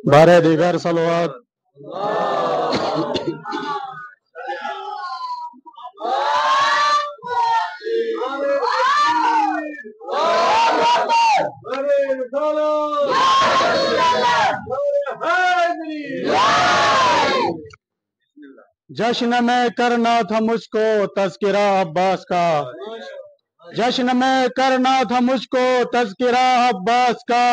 बारह दीगर सलवात। जश्न में करना था मुझको तज़किरा अब्बास का, जश्न में करना था मुझको तज़किरा अब्बास का,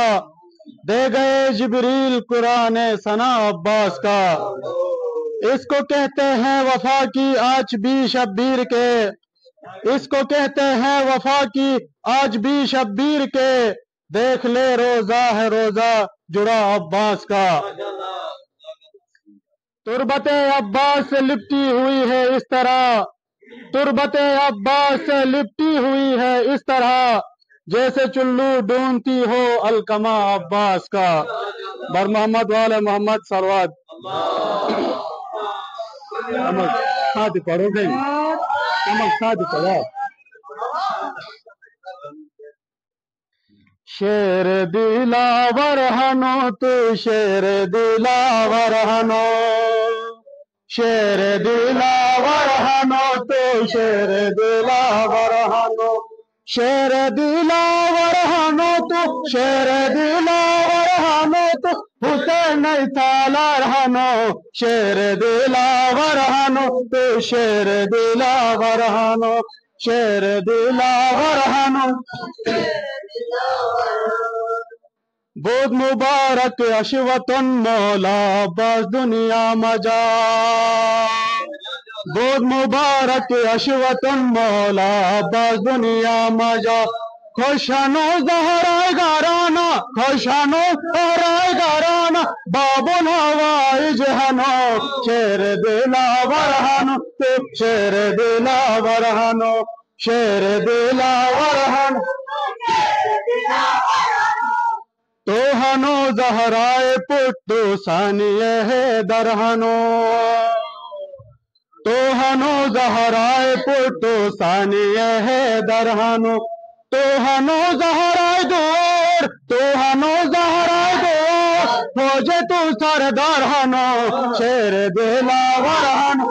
दे गए जिब्रील कुरान सना अब्बास का। इसको कहते हैं वफा की आज भी शब्बीर के, इसको कहते हैं वफा की आज भी शब्बीर के, देख ले रोजा है रोजा जुड़ा अब्बास का। तुरबते अब्बास से लिपटी हुई है इस तरह, तुरबते अब्बास से लिपटी हुई है इस तरह, जैसे चुल्लू ढूंढती हो अलकमा अब्बास का। बर मोहम्मद वाले मोहम्मद सलवात। साथ पढ़ोगे, साथ पढ़ो। शेर दिलावर हनो तू शेर दिलावर हनो, शेर दिलावर हनो तू शेर दिलावर हनो, शेर दिलावर हनो तू शेर दिलावर हनो तू हुसैन सालार हनो, शेर दिलावर हनो तू शेर दिलावर हनो, शेर दिलावर हनो। बहुत मुबारक अशवतन मौला अब्बास दुनिया मजा, बहुत मुबारक अशवतन मौला अब्बास दुनिया मजा। खुशानो ज़हराए गाराना, खुशानो ज़हराए गाराना, बाबुल हवाई जहानो, शेर दिलावर हनो तो शेर दिलावर हनो, शेर दिलावर हनो। तो हनो ज़हराए पुट्टू सानिए है दरहनो, तो हनो ज़हराए पुट्टू सानिए है दरहनो, तो हनो ज़हराए दूर, तो हनो ज़हराए दूर, फौजे तू सरदार हनो, शेर दिलावर हनो,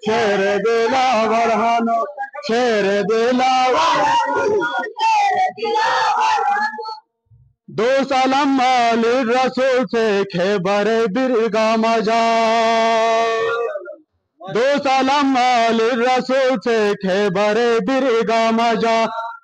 शेर दिलावर हनो, शेर दिलावर। दो सलाम अली रसूल से खैबर बिरगा मजा, दो सलाम अली रसूल से खैबर बिरगा मजा।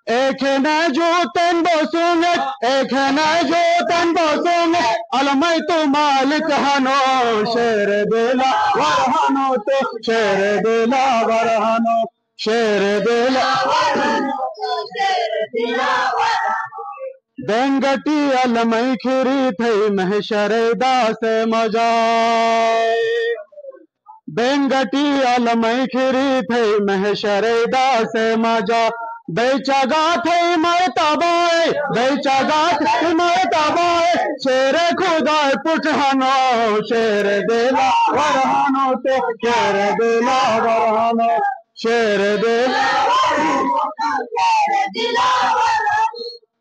एक है न जो तन बसूंगे, एक है न जो तन बसूंगे, अलमई तो मालिक हनो, शेर दिलावर हनो तो शेर दिलावर हनो, शेर दिलावर। बेंगटी अलमई खिरी थई महशरे दास मजा, बेंगटी अलमई खिरी थई महशरे दास मजा। बेचगा थई मैं तबाए, बेचगा थई मैं तबाए, शेर खुदाए पुट हनो, शेर दिलावर हनो तो शेर दिलावर हनो, शेर दिलावर।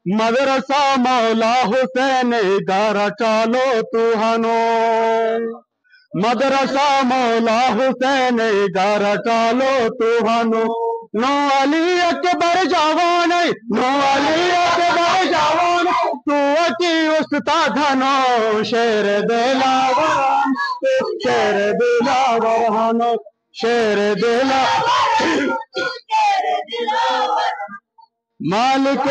मदरसा मौला हुसैन गारा चालो तू हनो, मदरसा मौला हुसैन गारा चालो तू हनो। नो अली अकबर जवान, नो अली अकबर जवान, तू की उस्ताद हनो, शेर दिलावर, शेर दिलावर हनो, शेर दिलावर। मालिक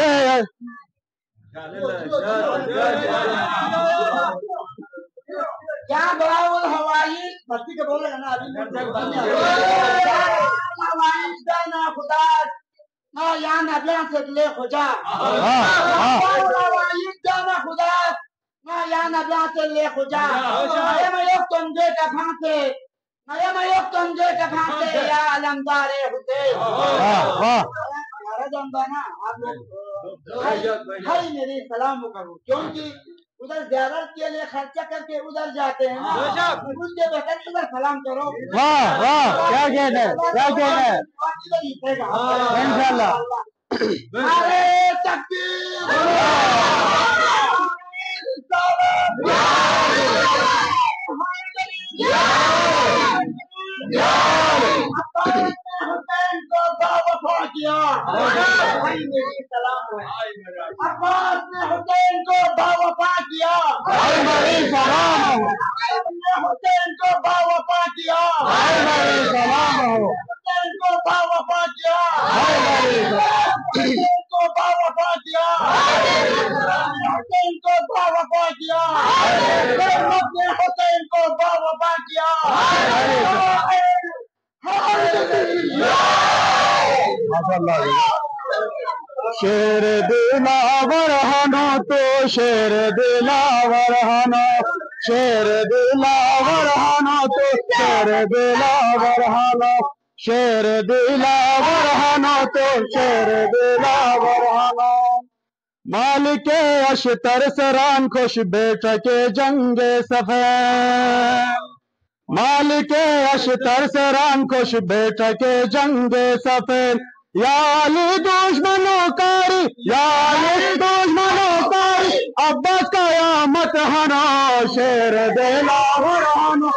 क्या बराउल हवाई भक्ति के बोलेगा ना अभी हवाई ना खुदा ना या नबिया से ले खुदा हवाई ना खुदा ना या नबिया से ले खुदा ये मैं एक तंजे का भांते ना ये मैं एक तंजे का भांते या अलमदारे हुसैन। वाह ना आप लोग भाई मेरी सलाम करो, क्योंकि उधर ज़ियारत के लिए खर्चा करके उधर जाते हैं ना, उसके बेहतर इधर सलाम करो। वाह वाह, क्या कहना है, क्या कहना है, इंशाल्लाह। नारे तकबीर। अब्बास ने हुसैन को बावफा किया, सलाम हो, ने हुसैन को बावफा किया, सलाम हो, हुसैन को बावफा किया, हुसैन को बावफा किया, हुसैन को बावफा किया, हुकूमत ने हुसैन को बावफा किया। शेर दिलावर हनो तो शेर दिलावर हनो, शेर दिलावर हनो तो शेर दिलावर हनो, शेर दिलावर हनो तो शेर दिलावर हनो। मालिक अशतर सरान खुश बेट के जंगे सफेद, मालिक अशतर सरान खुश बेट के जंगे सफेद। या अली दुश्मनों कारी, या अली दुश्मनों कारी, अब्बास कयामत हनो, शेर दिलावर हनो,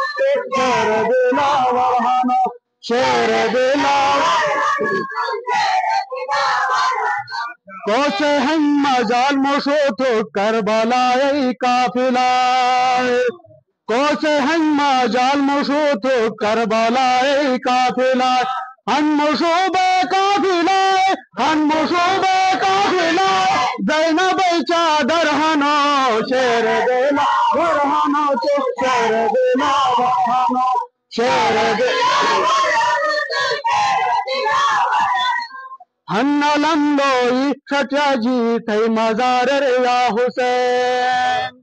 शेर दिलावर हनो, शेर दिलावर। कोसे हम मजाल मुशोतो करबलाए काफिला, कोसे हम मजाल मुशोतो करबलाए काफिला। हन्मुशोबे काफिला, हन्मुशोबे काफिला, ज़ैनब चादर हनो, शेर दिलावर हनो तो शेर दिलावर हनो, शेर हन्नलम लोई छटजी थई मजार या हुसैन,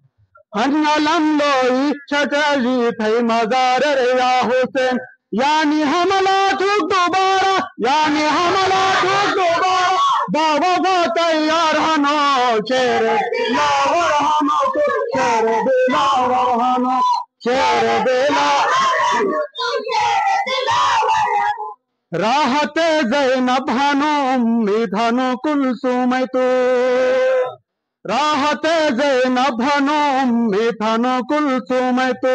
हन्नलम लोई छटजी थई मजार या हुसैन। यानी हमला ठुक दोबारा, यानी हमला ठुक दोबारा, बाबा तैयार हनो, शेर दिलावर हनो तो शेर दिलावर हनो, शेर दिलावर। राहत ज़ैनब हनो उम्मीद हनो कुलसूम तो, राहत ज़ैनब हनो उम्मीद हनो कुलसूम तो।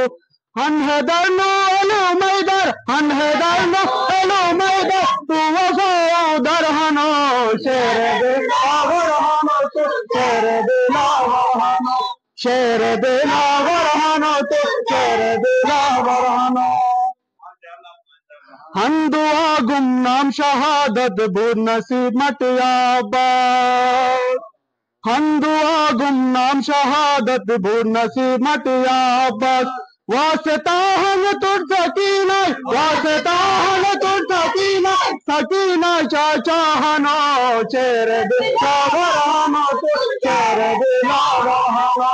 हनहदर नो एलो मैदर, हनहदर नो एलो मैदर, तू वफादार हनो, शेर दिलावर हनो तो शेर दिलावर हनो, शेर दिलावर हनो तो शेर दिलावर हनो। हम दुआ गुमनाम शहादत बुर नसीब मटियाबाद, हम दुआ गुमनाम शहादत बुर नसीब मटियाबाद। वास्ता हम तुर सकीना, वास्ता हम तुर सकीना, सकीना चाचा हनो, शेर दिलावर हनो तो शेर दिलावर हनो,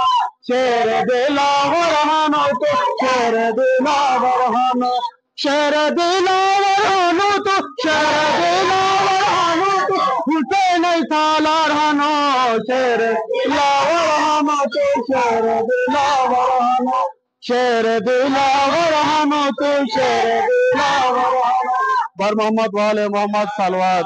शेर दिलावर हनो तो शेर दिलावर हनो, शेर दिलावर हनो तो शेर दिलावर हनो तो हुसैन सालार हनो, शेर दिलावर हनो तो शेर दिलावर हनो, शेर दिलावर हनो तो शेर दिलावर हनो। बर मोहम्मद वाले मोहम्मद सलवात।